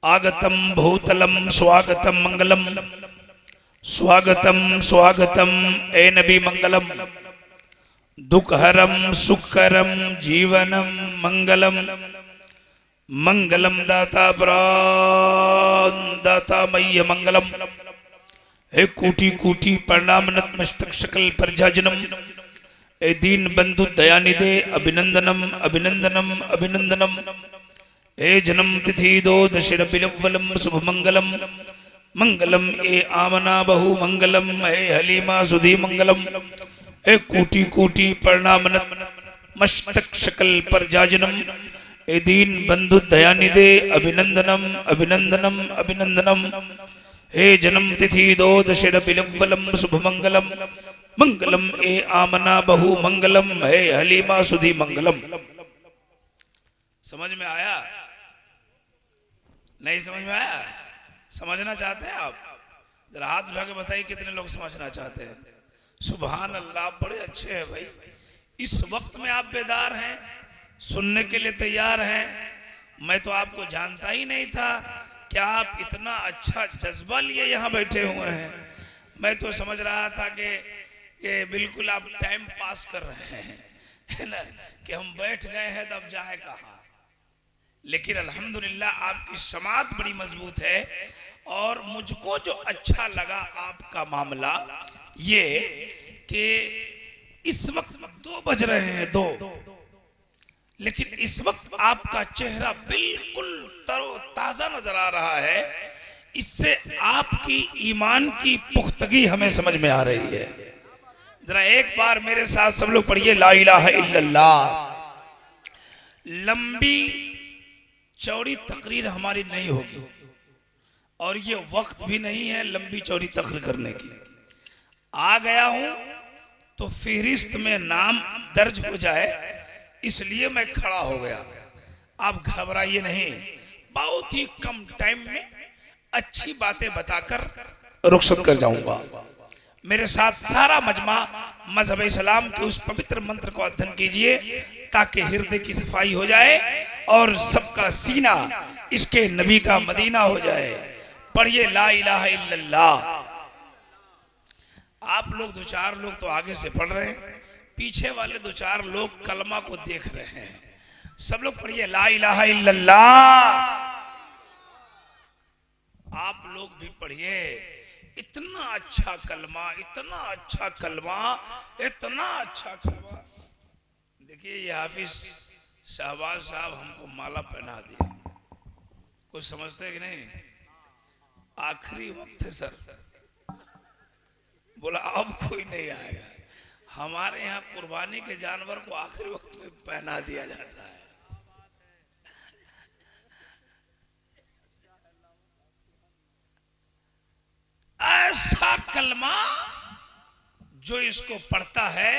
आगतम भूतलम स्वागतम मंगलम स्वागतम स्वागतम ए नबी मंगलम दुखहरम सुखकरम जीवनम मंगलम मंगलम दाता प्राण दाता मय्य मंगलम। हे कोटि कोटि प्रणाम नतमस्तक सकल प्रजाजनम। ए दीन बंधु दयानिधे अभिनंदनम अभिनंदनम अभिनंदनम। हे जन्म तिथि दो दशर बिलवलम शुभ मंगलम मंगलम। ए आमना बहु मंगलम। हे हलीमा सुधी मंगलम। हे कोटि कोटि प्रणाम मस्तक सकल प्रजाजनम। ए दीन बंधु दयानिधे अभिनंदनम अभिनंदनम अभिनंदनम। हे जन्म तिथि दो दशर बिलवलम शुभ मंगलम मंगलम। ए आमना बहु मंगलम। हे हलीमा सुधी मंगलम। समझ में आया? नहीं समझ में आया? समझना चाहते हैं आप? जरा हाथ उठा के बताइए कितने लोग समझना चाहते हैं। सुभान अल्लाह, बड़े अच्छे हैं भाई। इस वक्त में आप बेदार हैं, सुनने के लिए तैयार हैं। मैं तो आपको जानता ही नहीं था, क्या आप इतना अच्छा जज्बा लिए यहाँ बैठे हुए हैं। मैं तो समझ रहा था कि बिल्कुल आप टाइम पास कर रहे हैं, है ना, कि हम बैठ गए हैं तो अब जाए कहाँ। लेकिन अल्हम्दुलिल्लाह आपकी समात बड़ी मजबूत है। और मुझको जो अच्छा लगा आपका मामला ये कि इस वक्त 2 बज रहे हैं, 2, लेकिन इस वक्त आपका चेहरा बिल्कुल तरोताजा नजर आ रहा है। इससे आपकी ईमान की पुख्तगी हमें समझ में आ रही है। जरा एक बार मेरे साथ सब लोग पढ़िए ला इलाहा इल्लल्लाह। लंबी चौड़ी तकरीर हमारी नहीं होगी और ये वक्त भी नहीं है लंबी चौड़ी तकरीर करने की। आ गया हूं तो फहरिस्त में नाम दर्ज हो जाए इसलिए मैं खड़ा हो गया। आप घबराइए नहीं, बहुत ही कम टाइम में अच्छी बातें बताकर रुखसत कर जाऊंगा। मेरे साथ सारा मजमा मजहब इस्लाम के उस पवित्र मंत्र को अध्ययन कीजिए ताकि हृदय की सफाई हो जाए और सबका सीना इसके नबी का मदीना हो जाए। पढ़िए ला इलाहा इल्लल्लाह। आप लोग 2-4 लोग तो आगे से पढ़ रहे हैं, पीछे वाले 2-4 लोग कलमा को देख रहे हैं। सब लोग पढ़िए ला इलाहा इल्लल्लाह। आप लोग भी पढ़िए। इतना अच्छा कलमा, इतना अच्छा कलमा, इतना अच्छा कलमा। देखिए ये हाफिज शहबाज साहब हमको माला पहना दिए। कुछ समझते कि नहीं? आखिरी वक्त है सर, बोला अब कोई नहीं आएगा। हमारे यहाँ कुर्बानी के जानवर को आखिरी वक्त में पहना दिया जाता है। ऐसा कलमा जो इसको पढ़ता है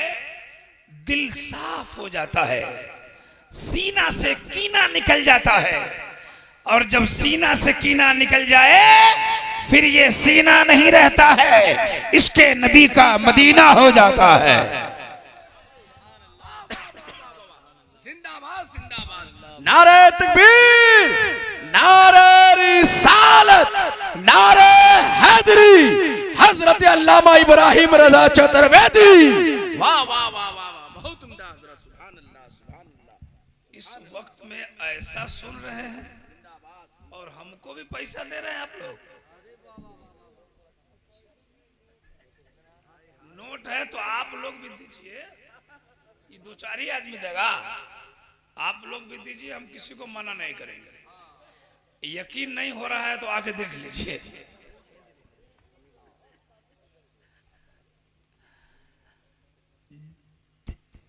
दिल साफ हो जाता है, सीना से कीना निकल जाता है। और जब सीना से कीना निकल जाए फिर ये सीना नहीं रहता है, इसके नबी का मदीना हो जाता है। जिंदाबाद जिंदाबाद। नारे तकबीर, नारे रिसालत, नारे हैदरी, हजरत अल्लामा इब्राहिम रजा चतुर्वेदी। वाह वाह वाह वाह, बहुत उम्दा हजरत। सुभान अल्लाह सुभान अल्लाह। इस वक्त में ऐसा सुन रहे हैं और हमको भी पैसा दे रहे हैं आप लोग। नोट है तो आप लोग भी दीजिए, ये 2-4 ही आदमी देगा। आप लोग भी दीजिए, हम किसी को मना नहीं करेंगे। यकीन नहीं हो रहा है तो आके देख लीजिए।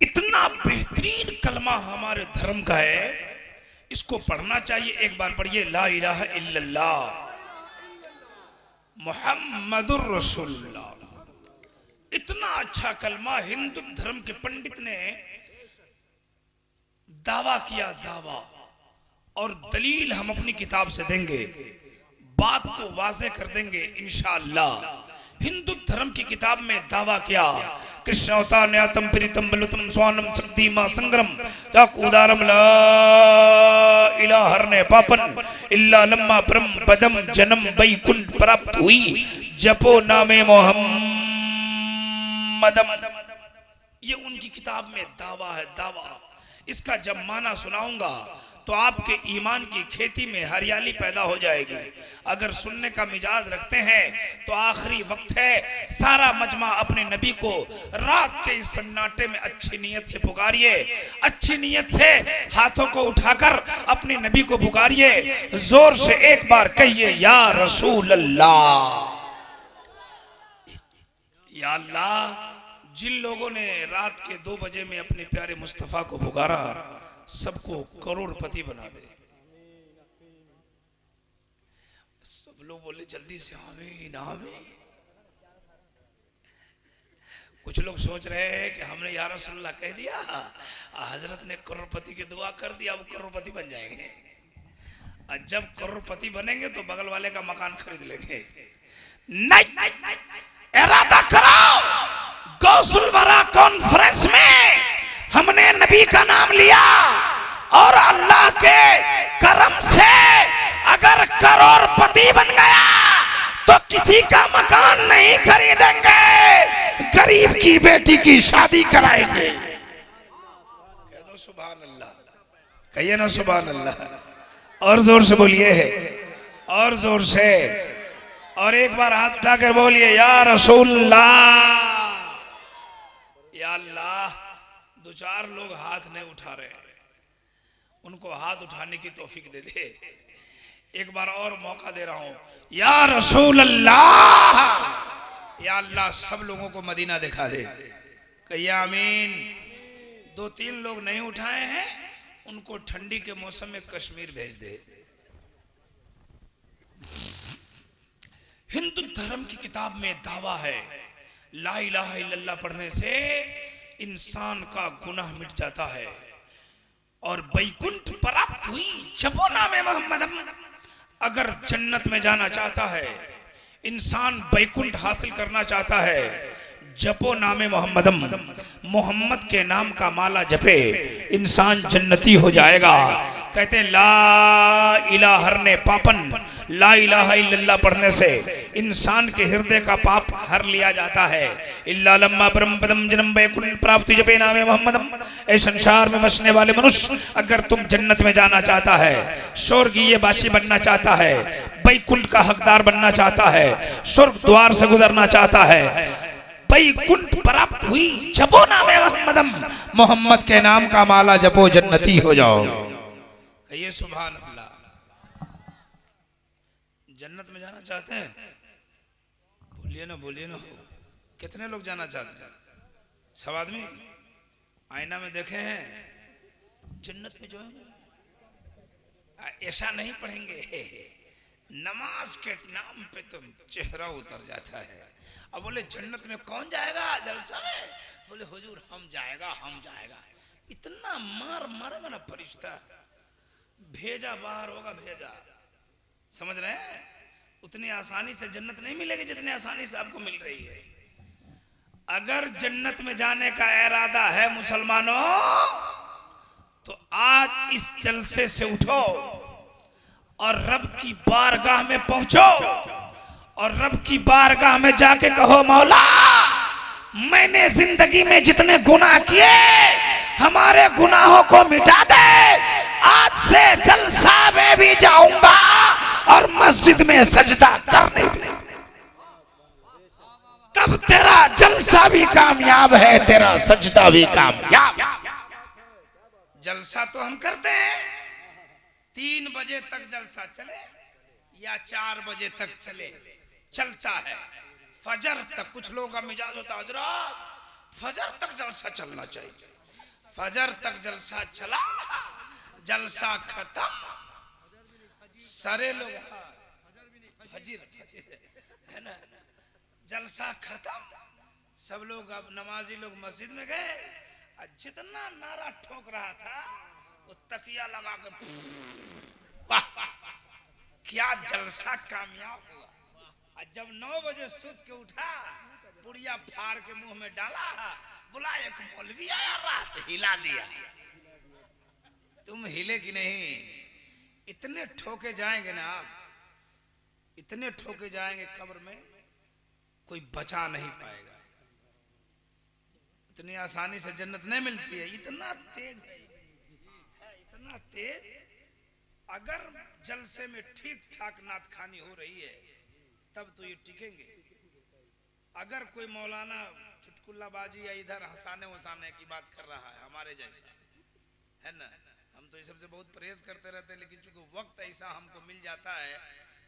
इतना बेहतरीन कलमा हमारे धर्म का है, इसको पढ़ना चाहिए। एक बार पढ़िए ला इलाहा इल्लल्लाह मुहम्मदुर रसूलुल्लाह। इतना अच्छा कलमा हिंदू धर्म के पंडित ने दावा किया, दावा, और दलील हम अपनी किताब से देंगे, बात को वाज़े कर देंगे इंशाअल्लाह। हिंदू धर्म की किताब में दावा किया कृष्ण अवतार न्यातम प्रीतम बलुतम स्वानम शक्ति मां संग्रम उदारम ला इला हरने पापन इल्ला लम्मा परम पदम जन्म वैकुंठ प्राप्त हुई जपो नामे मोहम्मदम। ये उनकी किताब में दावा है, दावा। इसका जब माना सुनाऊंगा तो आपके ईमान की खेती में हरियाली पैदा हो जाएगी। अगर सुनने का मिजाज रखते हैं तो आखिरी वक्त है, सारा मजमा अपने नबी को रात के इस सन्नाटे में अच्छी नीयत से पुकारिए, अच्छी नीयत से हाथों को उठाकर अपने नबी को पुकारिए, जोर से एक बार कहिए या रसूल अल्लाह। या अल्लाह, जिन लोगों ने रात के 2 बजे में अपने प्यारे मुस्तफा को पुकारा, सबको करोड़पति बना दे। सब लोग बोले जल्दी से आमीन आमीन। कुछ लोग सोच रहे हैं कि हमने या रसूलल्लाह कह दिया, हजरत ने करोड़पति की दुआ कर दिया, अब करोड़पति बन जाएंगे। और जब करोड़पति बनेंगे तो बगल वाले का मकान खरीद लेंगे। नहीं, इरादा करो, गौसुल वरा कॉन्फ्रेंस में हमने नबी का नाम लिया और अल्लाह के करम से अगर करोड़पति बन गया तो किसी का मकान नहीं खरीदेंगे, गरीब की बेटी की शादी कराएंगे। कह दो सुभान अल्लाह, कहिए ना सुभान अल्लाह, और जोर से बोलिए, और जोर से, और एक बार हाथ उठाकर बोलिए या रसूलल्लाह। या अल्लाह, 2-4 लोग हाथ नहीं उठा रहे हैं, उनको हाथ उठाने की तौफीक दे दे। एक बार और मौका दे रहा हूं, या रसूल अल्लाह। या अल्लाह, सब लोगों को मदीना दिखा दे, कहिए आमीन। 2-3 लोग नहीं उठाए हैं, उनको ठंडी के मौसम में कश्मीर भेज दे। हिंदू धर्म की किताब में दावा है, ला इलाहा इल्लल्लाह पढ़ने से इंसान का गुनाह मिट जाता है और बैकुंठ प्राप्त हुई जपो नामे मोहम्मदम। अगर जन्नत में जाना चाहता है इंसान, बैकुंठ हासिल करना चाहता है, जपो नामे मोहम्मदम, मोहम्मद के नाम का माला जपे, इंसान जन्नती हो जाएगा। कहते हैं ला इलाहा हरने पापन, ला इलाहा इल्लल्लाह पढ़ने से इंसान के हृदय का पाप हर लिया जाता है। इल्ला लम्मा परम पदम जन्म वैकुंठ प्राप्ति जपे नामे मोहम्मदम। ऐ संसार में बसने वाले मनुष्य, अगर तुम जन्नत में जाना चाहता है, स्वर्गीय वासी बनना चाहता है, वैकुंठ का हकदार बनना चाहता है, स्वर्ग द्वार से गुजरना चाहता है, वैकुंठ प्राप्त हुई जपो नामे मोहम्मदम, मोहम्मद के नाम का माला जपो, जन्नती हो जाओ। कहिए सुभान अल्लाह। जन्नत में जाना चाहते हैं? बोलिए ना, बोलिए ना। कितने लोग जाना चाहते हैं? सब आदमी आईना में देखे हैं जन्नत में जाएंगे? ऐसा नहीं पढ़ेंगे, नमाज के नाम पे तो चेहरा उतर जाता है। अब बोले जन्नत में कौन जाएगा जलसा में? बोले हुजूर हम जाएगा, हम जाएगा। इतना मार मारेगा ना फरिश्ता, भेजा बाहर होगा, भेजा। समझ रहे हैं? उतनी आसानी से जन्नत नहीं मिलेगी जितनी आसानी से आपको मिल रही है। अगर जन्नत में जाने का इरादा है मुसलमानों, तो आज इस जलसे से उठो और रब की बारगाह में पहुंचो और रब की बारगाह में जाके कहो मौला, मैंने जिंदगी में जितने गुनाह किए हमारे गुनाहों को मिटा दे। आज से जलसा में भी जाऊंगा और मस्जिद में सजदा करने भी। तब तेरा जलसा भी कामयाब है, तेरा सजदा भी कामयाब। जलसा तो हम करते हैं 3 बजे तक जलसा चले या 4 बजे तक चले, चलता है। फजर तक कुछ लोगों का मिजाज होता है, हजरत फजर तक जलसा चलना चाहिए। फजर तक जलसा चला, जलसा खत्म, सारे लोग फजर है ना, जलसा खत्म, सब लोग अब नमाजी लोग मस्जिद में गए। जितना नारा ठोक रहा था वो तकिया लगा के, वाह क्या जलसा कामयाब हुआ। जब 9 बजे सूत के उठा पुड़िया फाड़ के मुंह में डाला, बोला एक मौलवी आया रात हिला दिया। तुम हिले कि नहीं? इतने ठोके जाएंगे ना आप, इतने ठोके जाएंगे कब्र में, कोई बचा नहीं पाएगा। इतनी आसानी से जन्नत नहीं मिलती है, इतना तेज है, इतना तेज। अगर जलसे में ठीक ठाक नात खानी हो रही है तब तो ये टिकेंगे। अगर कोई मौलाना चुटकुल्लाबाजी या इधर हंसाने वसाने की बात कर रहा है हमारे जैसा, है ना, हम तो ये सबसे बहुत परहेज करते रहते हैं, लेकिन चूंकि वक्त ऐसा हमको मिल जाता है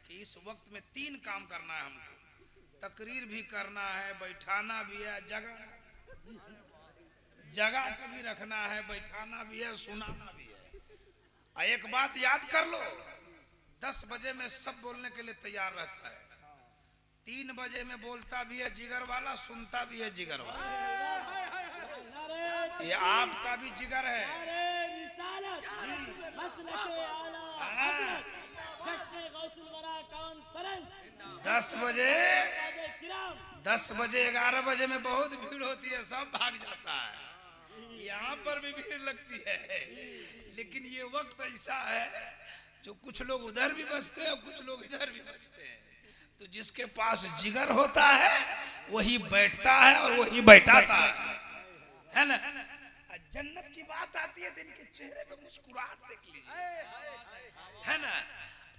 कि इस वक्त में 3 काम करना है हमको। तकरीर भी करना है, बैठाना भी है, जगह के भी रखना है, बैठाना भी है, सुनाना भी है। एक बात याद कर लो, 10 बजे में सब बोलने के लिए तैयार रहता है, 3 बजे में बोलता भी है जिगर वाला, सुनता भी है जिगर वाला। ये आपका भी जिगर है। 10 बजे 11 बजे में बहुत भीड़ होती है, सब भाग जाता है। यहाँ पर भी भीड़ लगती है, लेकिन ये वक्त ऐसा है जो कुछ लोग उधर भी बचते हैं, कुछ लोग इधर भी बचते हैं। तो जिसके पास जिगर होता है वही बैठता है और वही बैठाता है ना। जन्नत की बात आती है तो इनके चेहरे पे मुस्कुराहट देख लीजिए, है ना।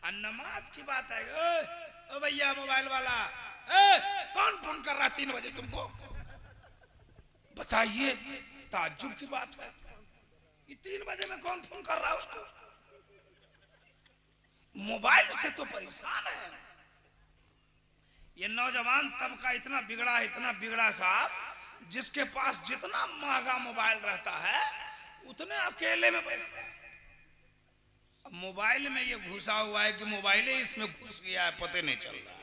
और नमाज की बात है, ओ भैया मोबाइल वाला, कौन फोन कर रहा 3 बजे तुमको, बताइए। ताज्जुब की बात है, ये 3 बजे में कौन फोन कर रहा है उसको? मोबाइल से तो परेशान है ये नौजवान तबका। इतना बिगड़ा साहब, जिसके पास जितना महंगा मोबाइल रहता है उतने अकेले में बैठता है। मोबाइल में ये घुसा हुआ है कि मोबाइल ही इसमें घुस गया है, पते नहीं चल रहा।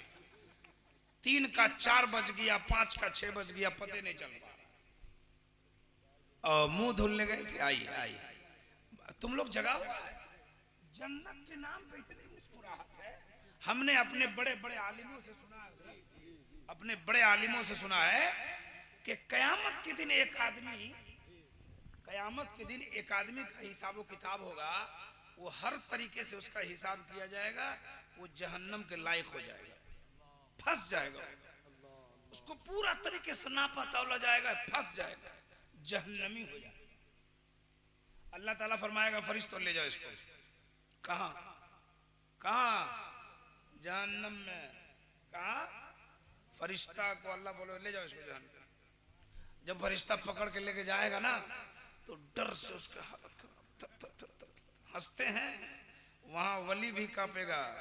3 का 4 बज गया, 5 का 6 बज गया, पते नहीं चल रहा। और मुंह धुलने गए थे, आइए तुम लोग जगा हुआ है। जन्नत के नाम पे इतनी मुस्कुराहट है। हमने अपने बड़े बड़े आलिमों से सुना है, कि कयामत के दिन एक आदमी का हिसाब किताब होगा, वो हर तरीके से उसका हिसाब किया जाएगा, वो जहन्नम के लायक हो जाएगा, फंस जाएगा, उसको पूरा तरीके से नापा तौला जाएगा, फंस जाएगा, जहन्नमी हो जाएगा। अल्लाह ताला फरमाएगा फरिश्तों ले जाओ इसको। कहां? जहन्नम में। कहां? फरिश्ता को अल्लाह बोले ले जाओ इसको जहन्नम। जब फरिश्ता पकड़ के लेके जाएगा ना तो डर से उसका हालत खराब, हंसते हैं वहां वली भी कांपेगा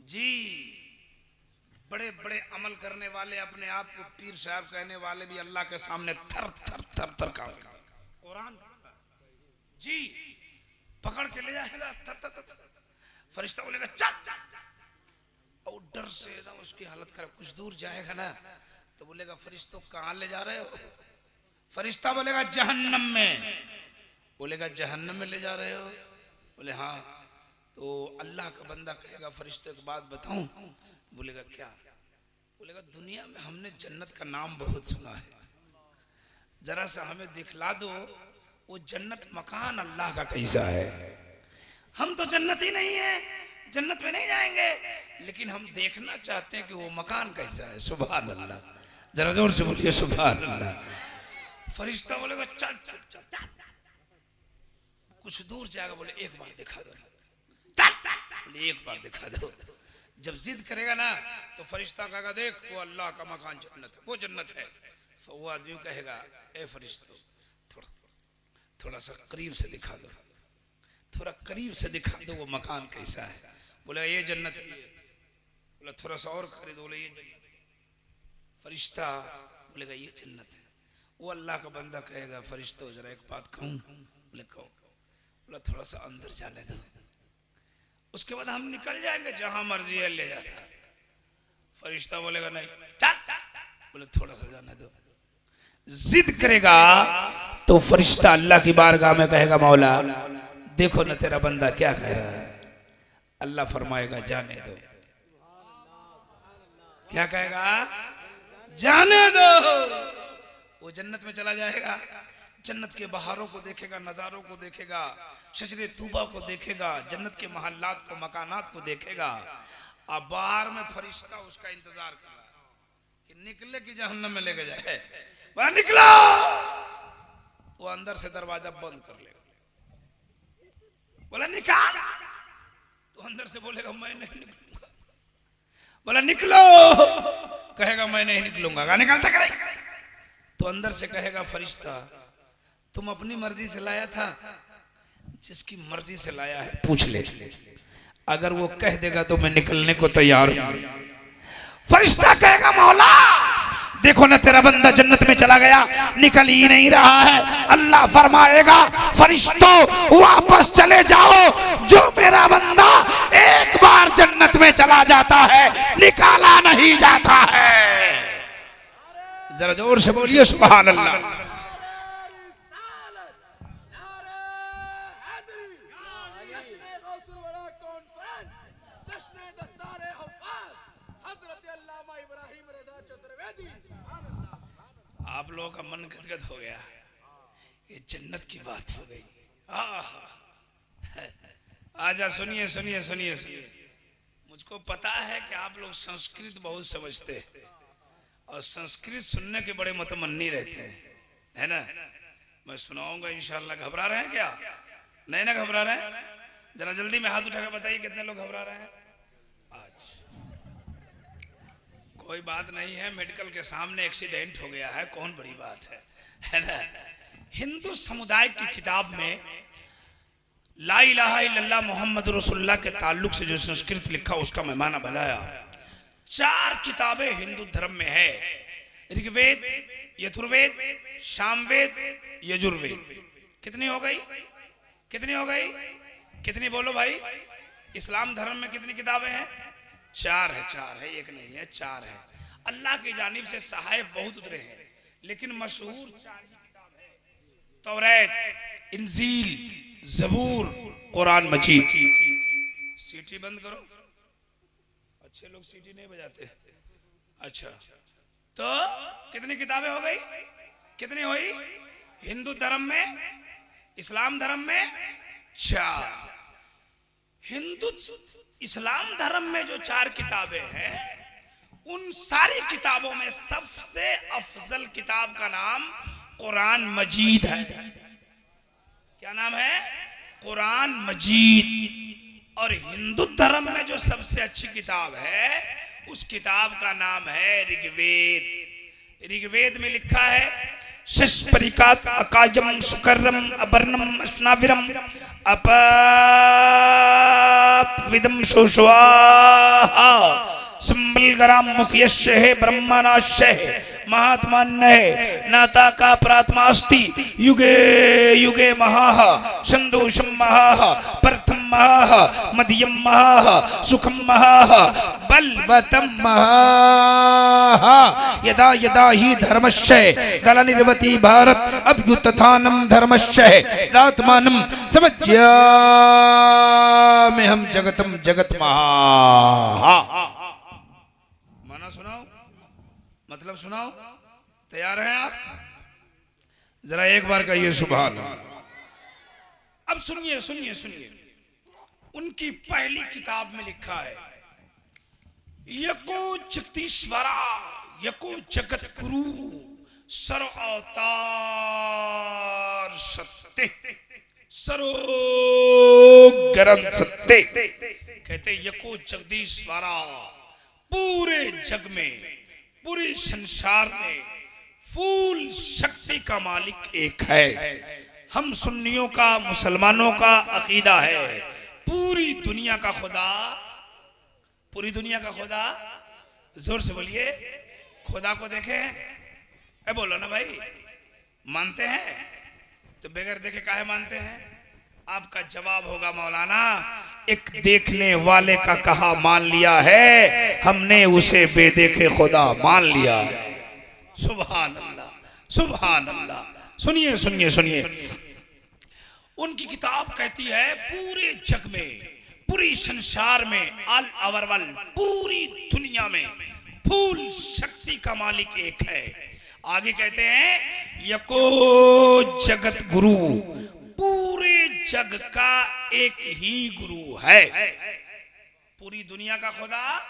जी। बड़े बड़े अमल करने वाले, अपने आप को पीर साहब कहने वाले भी अल्लाह के सामने थर थर कांपेगा। कुरान जी पकड़ के ले जाएगा, थर फरिश्ता बोलेगा चल, और डर से एकदम उसकी हालत खराब। कुछ दूर जाएगा ना तो बोलेगा फरिश्तों कहाँ ले जा रहे हो? फरिश्ता बोलेगा जहन्नम में। बोलेगा जहन्नम में ले जा रहे हो? बोले हाँ। तो अल्लाह का बंदा कहेगा फरिश्ते की बात बताऊं? बोलेगा क्या? बोलेगा दुनिया में हमने जन्नत का नाम बहुत सुना है, जरा सा हमें दिखला दो वो जन्नत मकान अल्लाह का कैसा है। हम तो जन्नत ही नहीं है, जन्नत में नहीं जाएंगे, लेकिन हम देखना चाहते हैं कि वो मकान कैसा है। सुभान अल्लाह, जरा जोर से बोलिए सुभान अल्लाह। फरिश्ता बोलेगा चल चल चल चल। कुछ दूर जाएगा, बोले एक बार दिखा दो, बोले एक बार दिखा दो। जब जिद करेगा ना तो फरिश्ता कहेगा देख वो अल्लाह का मकान जन्नत है, वो जन्नत है। वो आदमी कहेगा ए फरिश्ता थोड़ा सा करीब से दिखा दो, थोड़ा करीब से दिखा दो वो मकान कैसा है। बोले ये जन्नत है। बोला थोड़ा सा और खरीदो, बोले ये जन्नत है। फरिश्ता बोलेगा ये जन्नत है। वो अल्लाह का बंदा कहेगा फरिश्तों जरा एक बात कहूं? बोले कहो। बोला थोड़ा सा अंदर जाने दो, उसके बाद हम निकल जाएंगे, जहां मर्जी है ले जाना। फरिश्ता बोलेगा नहीं चल। बोले थोड़ा सा जाने दो। जिद करेगा तो फरिश्ता अल्लाह की बारगाह में कहेगा मौला देखो ना तेरा बंदा क्या कह रहा है। अल्लाह फरमाएगा जाने दो। क्या कहेगा? जाने दो। वो जन्नत में चला जाएगा, जन्नत के बहारों को देखेगा, नजारों को देखेगा, शजरे तूबा को देखेगा, जन्नत के महल्लात को, मकानात को देखेगा। अब बाहर में फरिश्ता उसका इंतजार कर रहा है कि निकले कि जहन्नम में लेके जाए। बोला निकलो, वो अंदर से दरवाजा बंद कर लेगा। बोला निकाल, तो अंदर से बोलेगा मैं नहीं निकलूंगा। बोला निकलो, कहेगा मैं नहीं निकलूंगा। निकलता करे तो अंदर से कहेगा फरिश्ता तुम अपनी मर्जी से लाया था, जिसकी मर्जी से लाया है पूछ ले, अगर वो कह देगा तो मैं निकलने को तैयार हूं। फरिश्ता कहेगा मौला देखो ना तेरा बंदा जन्नत में चला गया, निकल ही नहीं रहा है। अल्लाह फरमाएगा फरिश्तों वापस चले जाओ, जो मेरा बंदा एक बार जन्नत में चला जाता है निकाला नहीं जाता है। जरा जोर से बोलिए सुभान अल्लाह। आप लोगों का मन गदगद हो गया, ये जन्नत की बात हो गई। आजा सुनिए सुनिए सुनिए सुनिए। मुझको पता है कि आप लोग संस्कृत बहुत समझते हैं और संस्कृत सुनने के बड़े मतमन्नी रहते हैं, है ना। मैं सुनाऊंगा इंशाल्लाह। घबरा रहे हैं क्या? नहीं ना घबरा रहे हैं? जरा जल्दी में हाथ उठा कर बताइए कितने लोग घबरा रहे हैं। आज कोई बात नहीं है, मेडिकल के सामने एक्सीडेंट हो गया है, कौन बड़ी बात है ना। हिंदू समुदाय की किताब में ला इलाहा इल्लल्लाह मोहम्मद रसूलुल्लाह के ताल्लुक से जो संस्कृत लिखा उसका मैं माना बनाया। 4 किताबें हिंदू धर्म में है, ऋग्वेद, यजुर्वेद, सामवेद, यजुर्वेद। कितनी हो गई? कितनी हो गई? कितनी बोलो भाई? इस्लाम धर्म में कितनी किताबें हैं? 4 है। 4 है, एक नहीं है, 4 है। अल्लाह की जानिब से सहायब बहुत उतरे हैं, लेकिन मशहूर 4 ही किताब है, तौरात, इंजील, ज़बूर, कुरान मजीद। सीटी बंद करो, अच्छे लोग सीटी नहीं बजाते। अच्छा, तो कितनी किताबें हो गई? कितनी हुई? हिंदू धर्म में, इस्लाम धर्म में 4। हिंदू इस्लाम धर्म में जो 4 किताबें हैं, उन सारी किताबों में सबसे अफजल किताब का नाम कुरान मजीद है। क्या नाम है? कुरान मजीद। और हिंदू धर्म में जो सबसे अच्छी किताब है, उस किताब का नाम है ऋग्वेद। ऋग्वेद में लिखा है शस्परिकात अकाजम सुकर्रम अबर्णम अश्नाविरम अपविदम शोषवाहा संबलगराम मुखयस्य है ब्रह्मनाश्य है महात्मान्य है नाता का प्रात्मास्ति युगे युगे महाः संदोषम महाः प्रथम महाः मध्यम महाः सुखम महाः बलवतम महाः यदा यदा ही धर्मस्य गलनिर्वति भारत अभ्युत्थानम धर्मस्य आत्मानं समज्यामि हम जगतम जगत महाः। माना सुनाओ, मतलब सुनाओ। तैयार हैं आप? जरा एक बार कहिए सुभान अल्लाह। अब सुनिए सुनिए सुनिए, उनकी पहली किताब में लिखा है यको जगदीश्वरा यको जगत गुरु सर्व अवतार सत्य सरो ग्रंथ सत्य। कहते यको जगदीश्वरा, पूरे जग में, पूरे संसार में फूल शक्ति का मालिक एक है। हम सुन्नियों का, मुसलमानों का अकीदा है पूरी दुनिया का खुदा, पूरी दुनिया का खुदा। जोर से बोलिए, खुदा को देखे? बोलो ना भाई, मानते हैं? तो बगैर देखे काहे मानते हैं? आपका जवाब होगा मौलाना, एक देखने वाले का कहा मान लिया है, हमने उसे बेदेखे खुदा मान लिया है। सुभान अल्लाह, सुभान अल्लाह। सुनिए सुनिए सुनिए, उनकी किताब कहती है पूरे जग में, पूरी संसार में, ऑल ओवर वर्ल्ड, पूरी दुनिया में फूल शक्ति का मालिक एक है। आगे कहते हैं यको जगत गुरु, पूरे जग का एक ही गुरु है। पूरी दुनिया का खुदा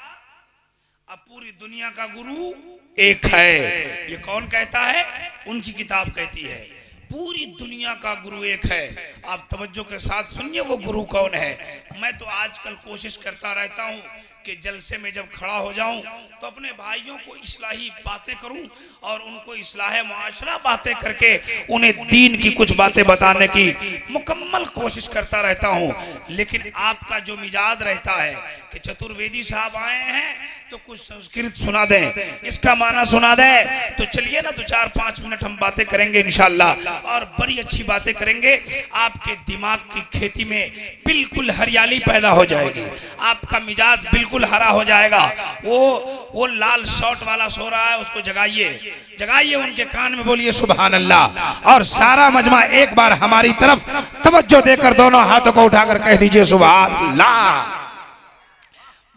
अब पूरी दुनिया का गुरु एक है। ये कौन कहता है? उनकी किताब कहती है पूरी दुनिया का गुरु एक है। आप तवज्जो के साथ सुनिए वो गुरु कौन है। मैं तो आजकल कोशिश करता रहता हूँ कि जलसे में जब खड़ा हो जाऊं तो अपने भाइयों को इस्लाही बातें करूं और उनको इस्लाह मुआशरा बातें करके उन्हें दीन की कुछ बातें बताने की मुकम्मल कोशिश करता रहता हूं। लेकिन आपका जो मिजाज रहता है कि चतुर्वेदी साहब आए हैं तो कुछ संस्कृत सुना दें, इसका माना सुना दें, तो चलिए ना 2-4-5 मिनट हम बातें करेंगे इंशाअल्लाह, और बड़ी अच्छी बातें करेंगे। आपके दिमाग की खेती में बिल्कुल हरियाली पैदा हो जाएगी, आपका मिजाज बिल्कुल हरा हो जाएगा। वो लाल शॉट वाला सो रहा है, उसको जगाइए, जगाइए, उनके कान में बोलिए सुभान अल्लाह। और सारा मजमा एक बार हमारी तरफ तवज्जो देकर दोनों हाथों को उठाकर कह दीजिए सुभान अल्लाह।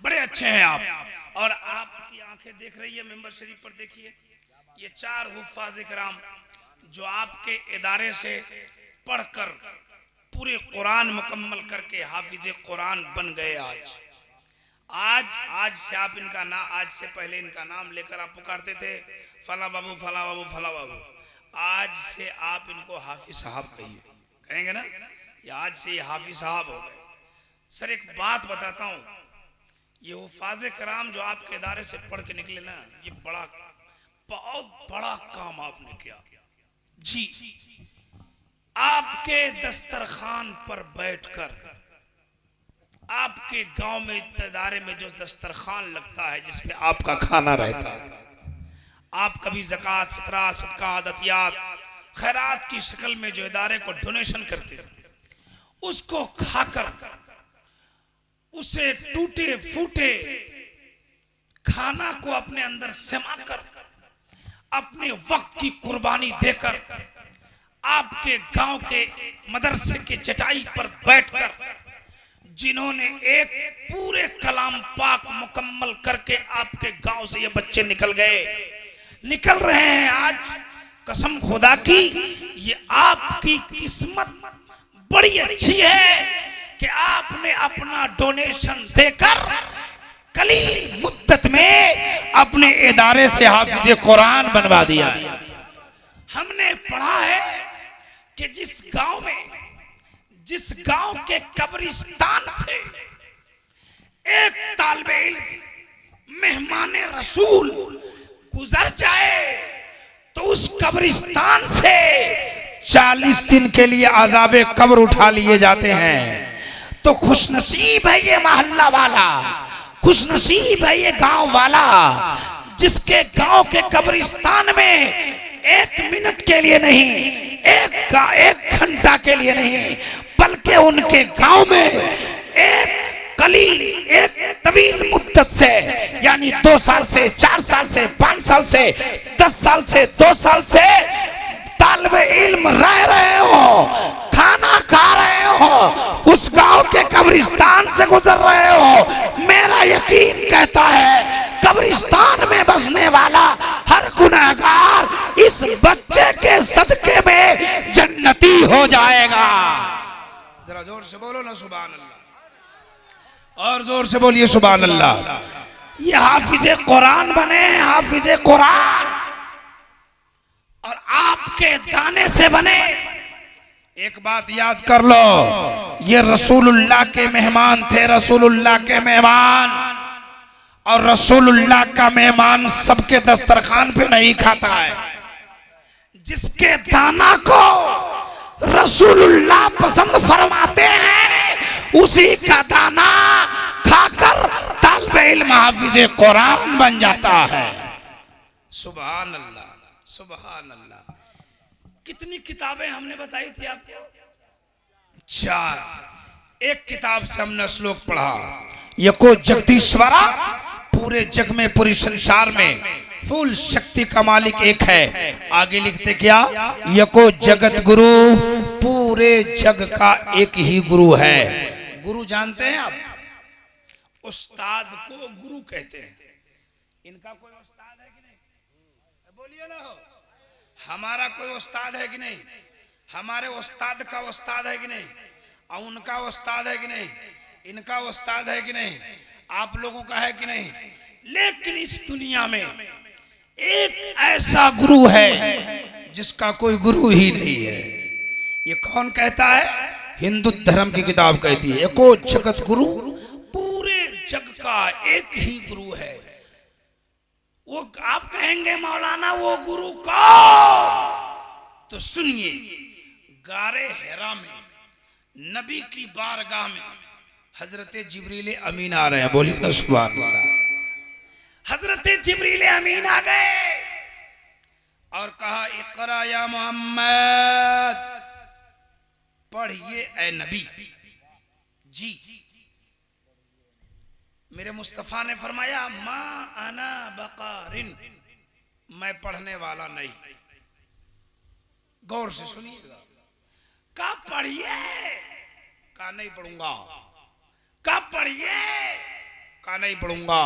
बड़े अच्छे हैं आप, और आपकी आंखें देख रही है मेंबर शरीफ पर। देखिए ये 4 हुफ्फाज़ इकराम जो आपके इदारे से पढ़कर पूरे कुरान मुकम्मल करके हाफिज कुरान बन गए। आज से आप इनका नाम, आज से पहले इनका नाम लेकर आप पुकारते थे फला बाबू फला बाबू फला बाबू, आज से आप इनको हाफिज साहब कहिए, कहेंगे ना, ये आज से ये हाफिज साहब हो गए। सर एक बात बताता हूँ, ये हुफ्फाज़ कराम जो आपके इदारे से पढ़ के निकले ना, ये बहुत बड़ा काम आपने किया जी। आपके दस्तरखान पर बैठकर, आपके गांव में इदारे में जो दस्तरखान लगता है जिसमें आपका खाना रहता है, आप कभी ज़कात, फितरा, सदका, अदतियात, खैरात की शक्ल में जो इदारे को डोनेशन करते हैं, उसको खाकर, उसे टूटे फूटे खाना को अपने अंदर समाकर, अपने वक्त की कुर्बानी देकर, आपके गांव के मदरसे के चटाई पर बैठकर, जिन्होंने एक पूरे कलाम पाक मुकम्मल करके आपके गांव से ये बच्चे निकल रहे हैं आज। कसम खुदा की ये आपकी किस्मत बड़ी अच्छी है कि आपने अपना डोनेशन देकर कलील मुद्दत में अपने इदारे से हाफिज कुरान बनवा दिया। हमने पढ़ा है कि जिस गांव के कब्रिस्तान से एक तालिबे इल्म मेहमान रसूल गुजर जाए तो उस कब्रिस्तान से 40 दिन के लिए अज़ाबे कब्र उठा लिए जाते हैं। तो खुशनसीब है ये मोहल्ला वाला, खुशनसीब है ये गांव वाला, जिसके गांव के कब्रिस्तान में 1 मिनट के लिए नहीं, 1 घंटा के लिए नहीं, बल्कि उनके गांव में एक तवील मुद्दत से, यानी 2 साल से, 4 साल से, 5 साल से, 10 साल से, 2 साल से तालिबे इल्म रह रहे हो, खाना खा रहे हो, उस गांव के कब्रिस्तान से गुजर रहे हो। मेरा यकीन कहता है कब्रिस्तान में बसने वाला हर गुनहगार इस बच्चे के सदके में जन्नती हो जाएगा। जरा जोर से बोलो ना सुभान अल्लाह, और जोर से बोलिए सुभान अल्लाह। ये हाफिज कुरान बने, हाफिज कुरान, और आपके दाने से बने। एक बात याद कर लो, ये रसूलुल्लाह के मेहमान थे, रसूलुल्लाह के मेहमान, और रसूलुल्लाह का मेहमान सबके दस्तरखान पे नहीं खाता है। जिसके दाना को रसूलुल्लाह पसंद फरमाते हैं उसी का दाना खाकर तालिबे इल्म हाफिज कुरान बन जाता है। सुभान अल्लाह, सुभान अल्लाह। कितनी किताबें हमने बताई थी आपको? 4। एक किताब से हमने श्लोक पढ़ा, यको जगदीश्वरा, पूरे जग में, पूरे संसार में फुल शक्ति का मालिक एक है। आगे लिखते क्या, यको जगत गुरु, पूरे जग का एक ही गुरु है। गुरु जानते हैं आप? उस्ताद को गुरु कहते हैं। इनका कोई उस्ताद है कि नहीं? बोलिए ना हो। हमारा कोई उस्ताद है कि नहीं? हमारे उस्ताद का उस्ताद है कि नहीं? और उनका उस्ताद है कि नहीं? इनका उस्ताद है कि नहीं? आप लोगों का है कि नहीं? लेकिन इस दुनिया में एक ऐसा गुरु है जिसका कोई गुरु ही नहीं है। ये कौन कहता है? हिंदू धर्म की किताब कहती है एको जगत गुरु, पूरे जग का एक ही गुरु है। वो आप कहेंगे मौलाना वो गुरु कौन? तो सुनिए, गारे हेरा में नबी की बारगाह में हजरत जिब्रील अमीन आ रहे हैं। बोलिए ना सुभान अल्लाह। हजरत जिब्रील अमीन आ गए और कहा इकरा या मोहम्मद, पढ़िए ए नबी जी। मेरे मुस्तफा ने फरमाया मा अना बकारिन, मैं पढ़ने वाला नहीं। गौर से सुनिएगा। का पढ़िए? का नहीं पढ़ूंगा। का पढ़िए? का नहीं पढ़ूंगा।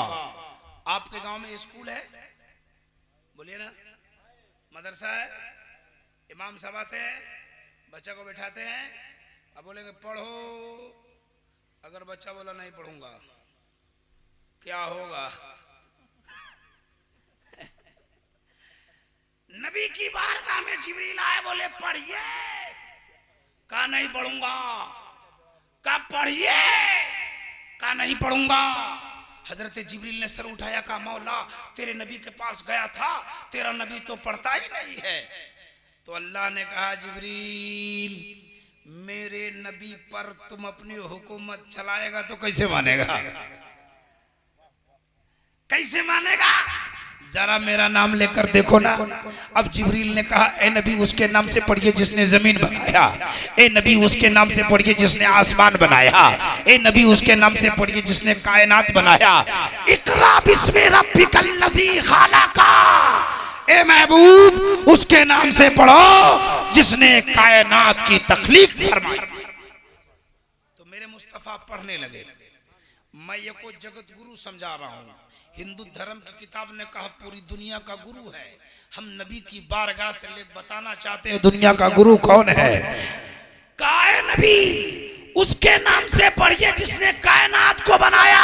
आपके गांव में स्कूल है? बोलिए ना। मदरसा है? इमाम साहब आते हैं, बच्चा को बैठाते हैं, अब बोलेंगे पढ़ो। अगर बच्चा बोला नहीं पढ़ूंगा, क्या होगा? नबी की बारगाह में जिब्रील आए, बोले पढ़िए। का नहीं पढ़ूंगा। का पढ़िए? का नहीं पढ़ूंगा। हजरत जिब्रील ने सर उठाया, कहा मौला तेरे नबी के पास गया था, तेरा नबी तो पढ़ता ही नहीं है। तो अल्लाह ने कहा जिब्रील, मेरे नबी पर तुम अपनी हुकूमत चलाएगा तो कैसे मानेगा? कैसे मानेगा? जरा मेरा नाम लेकर देखो ना। अब जिब्रील ने कहा ए नबी उसके नाम से पढ़िए जिसने जमीन बनाया, ए नबी उसके नाम से पढ़िए जिसने आसमान बनाया, ए नबी उसके नाम से पढ़िए जिसने कायनात बनाया। इकरा बिस्मि रब्बिकल लज़ी खलका, ए महबूब उसके नाम से पढ़ो जिसने कायनात की तख्लीक फरमाई। तो मेरे मुस्तफा पढ़ने लगे। मैं ये को जगत गुरु समझा रहा हूँ। हिंदू धर्म की किताब ने कहा पूरी दुनिया का गुरु है। हम नबी की बारगाह से ले बताना चाहते हैं दुनिया का गुरु कौन है। काय नबी उसके नाम से पढ़िए जिसने कायनात को बनाया।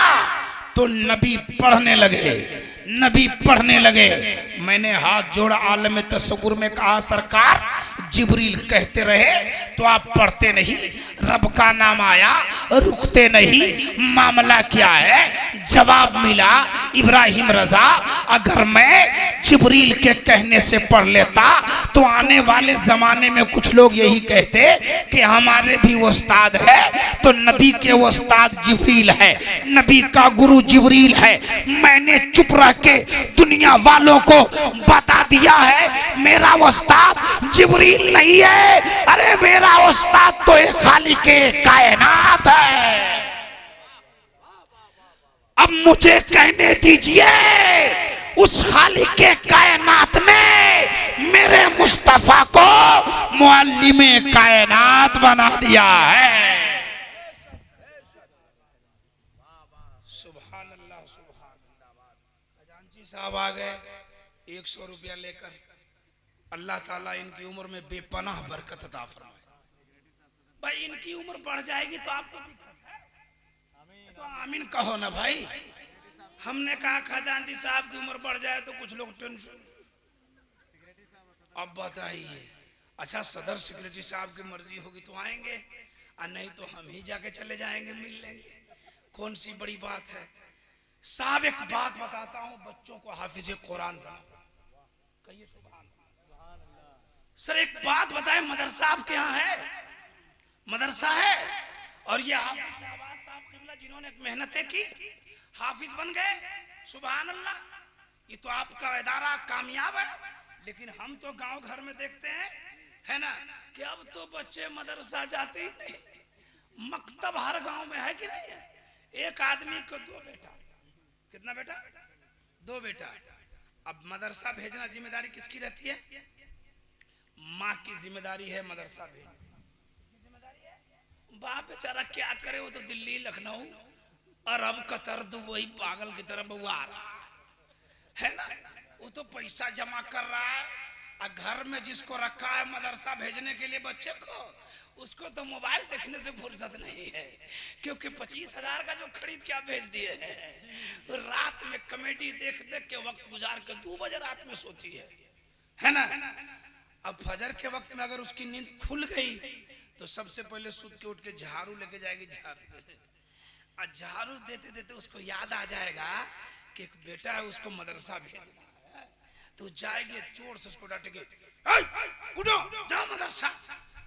तो नबी पढ़ने लगे, नबी पढ़ने लगे। मैंने हाथ जोड़ा आलम तसव्वुर में, कहा सरकार जिब्रील कहते रहे तो आप पढ़ते नहीं, रब का नाम आया रुकते नहीं, मामला क्या है? जवाब मिला इब्राहिम रजा, अगर मैं जिब्रील के कहने से पढ़ लेता तो आने वाले जमाने में कुछ लोग यही कहते कि हमारे भी उस्ताद है। तो नबी के उस्ताद जिब्रील है, नबी का गुरु जिब्रील है। मैंने चुप रह के दुनिया वालों को बता दिया है मेरा उस्ताद जिब्रील नहीं है, अरे मेरा उस्ताद तो एक खालिके कायनात है। अब मुझे कहने दीजिए उस खालिके कायनात ने मेरे मुस्तफा को मुअल्लिमे कायनात बना दिया है। सुभान अल्लाह, सुभान अल्लाह। खजांची साहब आ गए 100 रुपया लेकर। अल्लाह ताला इनकी उम्र में बेपनाह बरकत अता फरमाए। भाई इनकी उम्र बढ़ जाएगी तो आपको दिक्कत है, तो आमीन कहो ना भाई। हमने कहा खजांची साहब की उम्र बढ़ जाए तो कुछ लोग टेंशन। अब बताइए, अच्छा सदर सेक्रेटरी साहब की मर्जी होगी तो आएंगे, और नहीं तो हम ही जाके चले जाएंगे, मिल लेंगे। कौन सी बड़ी बात है साहब। एक बात बताता हूँ, बच्चों को हाफिज कुरान बनाओ। कहिए सुभान अल्लाह। सर एक बात बताएं, मदरसा आपके यहाँ है? मदरसा है, और ये हाफिज साहब किबला जिन्होंने मेहनतें की हाफिज बन गए। सुभान अल्लाह। ये तो आपका इदारा कामयाब है। लेकिन हम तो गांव घर में देखते हैं, है ना, कि अब तो बच्चे मदरसा जाते ही नहीं। मकतब हर गांव में है कि नहीं है? एक आदमी को 2 बेटा। कितना बेटा? 2 बेटा। अब मदरसा भेजना जिम्मेदारी किसकी रहती है? माँ की जिम्मेदारी है मदरसा भेजना। बाप बेचारा क्या करे, वो तो दिल्ली लखनऊ अरब कतर दुबई पागल की तरह बउआ आ रहा। है ना, वो तो पैसा जमा कर रहा है और घर में जिसको रखा है मदरसा भेजने के लिए बच्चे को, उसको तो मोबाइल देखने से फुर्सत नहीं है, क्योंकि 25,000 का जो खरीद के आप भेज दिए हैं, रात में कॉमेडी देख देख के वक्त गुजार के 2 बजे रात में सोती है ना। अब फजर के वक्त में अगर उसकी नींद खुल गई तो सबसे पहले सूत के उठ के झाड़ू लेके जाएगी, और झाड़ू देते देते उसको याद आ जाएगा कि एक बेटा है उसको मदरसा भेजना है, तो जाएगी चोर से उसको डांटेगी, उठो जाओ मदरसा।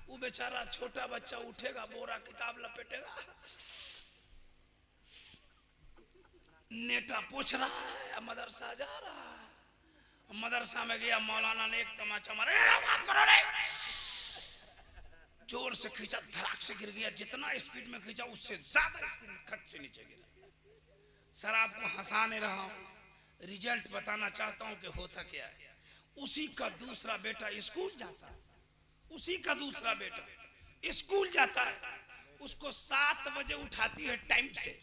वो बेचारा छोटा बच्चा उठेगा, बोरा किताब लपेटेगा, नेटा पोछ रहा है, मदरसा जा रहा है। मदरसा में गया, मौलाना ने एक तमाचा मारा, करो रे, जोर से खींचा, धड़ाक से गिर गया। जितना स्पीड में खींचा उससे ज्यादा स्पीड में खट से नीचे गिरा। सर आपको हंसा नहीं रहा हूं, रिजल्ट बताना चाहता हूं कि होता क्या है। उसी का दूसरा बेटा स्कूल जाता है, उसी का दूसरा बेटा स्कूल जाता है, उसको 7 बजे उठाती है टाइम से,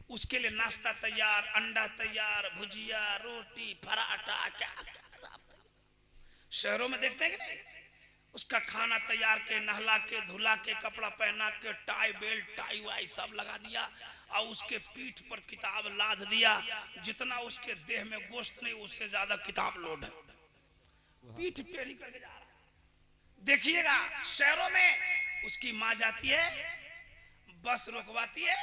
उसके लिए नाश्ता तैयार, अंडा तैयार, भुजिया, रोटी, पराठा, क्या शहरों में देखते हैं कि नहीं, उसका खाना तैयार के, नहला के, धुला के, कपड़ा पहना के, टाई बेल्ट, टाई वाई सब लगा दिया, और उसके पीठ पर किताब लाद दिया। जितना उसके देह में गोश्त नहीं, उससे ज्यादा किताब लोड है, पीठ टेढ़ी करके जा रहा है। देखिएगा शहरों में उसकी माँ जाती है, बस रोकवाती है,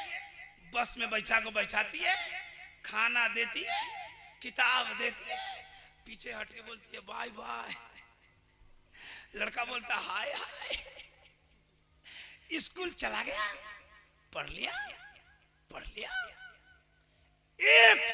बस में बैठाती है, खाना देती है, किताब देती है, पीछे हट के बोलती है बाय बाय। लड़का बोलता हाय हाय। स्कूल चला गया, पढ़ लिया, एक